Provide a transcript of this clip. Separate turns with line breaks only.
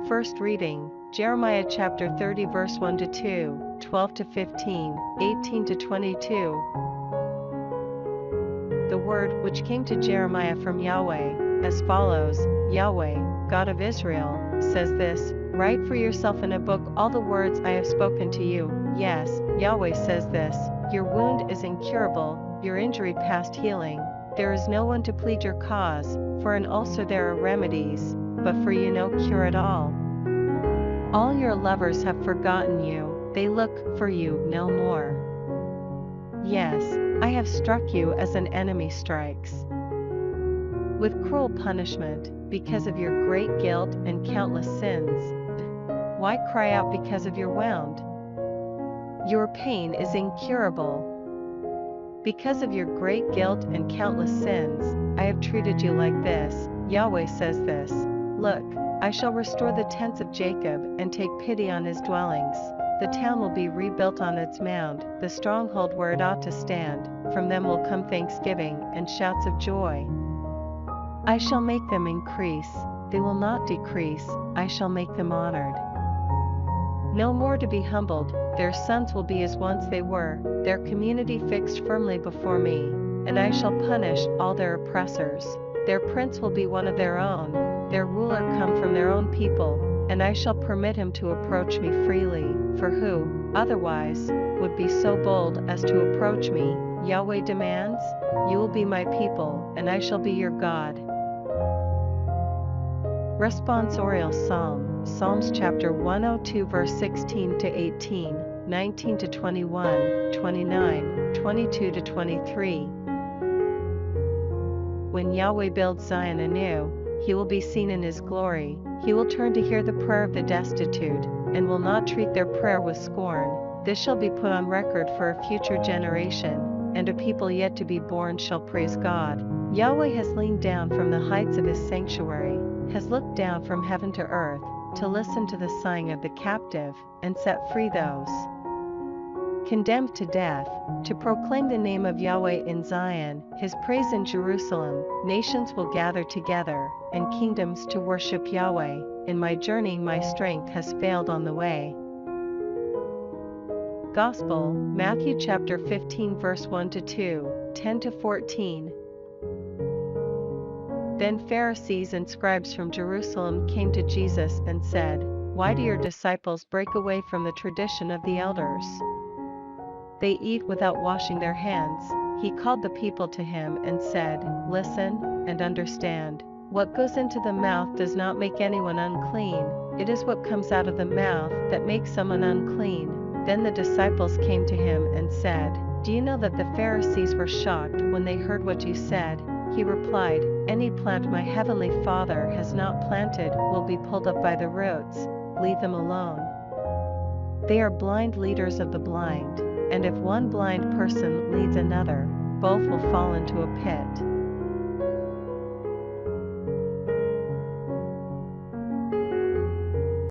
First reading, Jeremiah chapter 30 verse 1 to 2, 12 to 15, 18 to 22. The word which came to Jeremiah from Yahweh, as follows: Yahweh, God of Israel, says this: Write for yourself in a book all the words I have spoken to you. Yes, Yahweh says this: Your wound is incurable, your injury past healing. There is no one to plead your cause. For an ulcer there are remedies, but for you no cure at all. All your lovers have forgotten you, they look for you no more. Yes, I have struck you as an enemy strikes, with cruel punishment, because of your great guilt and countless sins. Why cry out because of your wound? Your pain is incurable. Because of your great guilt and countless sins, I have treated you like this. Yahweh says this: Look, I shall restore the tents of Jacob and take pity on his dwellings. The town will be rebuilt on its mound, the stronghold where it ought to stand. From them will come thanksgiving and shouts of joy. I shall make them increase, they will not decrease, I shall make them honored. No more to be humbled, their sons will be as once they were, their community fixed firmly before me, and I shall punish all their oppressors. Their prince will be one of their own, their ruler come from their own people, and I shall permit him to approach me freely. For who, otherwise, would be so bold as to approach me? Yahweh demands. You will be my people, and I shall be your God. Responsorial Psalm, Psalms chapter 102 verse 16 to 18, 19 to 21, 29, 22 to 23. When Yahweh builds Zion anew, he will be seen in his glory. He will turn to hear the prayer of the destitute, and will not treat their prayer with scorn. This shall be put on record for a future generation, and a people yet to be born shall praise God. Yahweh has leaned down from the heights of his sanctuary, has looked down from heaven to earth, to listen to the sighing of the captive, and set free those condemned to death, to proclaim the name of Yahweh in Zion, his praise in Jerusalem. Nations will gather together, and kingdoms to worship Yahweh. In my journey my strength has failed on the way. Gospel, Matthew chapter 15 verse 1 to 2, 10 to 14. Then Pharisees and scribes from Jerusalem came to Jesus and said, Why do your disciples break away from the tradition of the elders? They eat without washing their hands. He called the people to him and said, Listen, and understand. What goes into the mouth does not make anyone unclean, it is what comes out of the mouth that makes someone unclean. Then the disciples came to him and said, Do you know that the Pharisees were shocked when they heard what you said? He replied, Any plant my heavenly Father has not planted will be pulled up by the roots. Leave them alone. They are blind leaders of the blind, and if one blind person leads another, both will fall into a pit.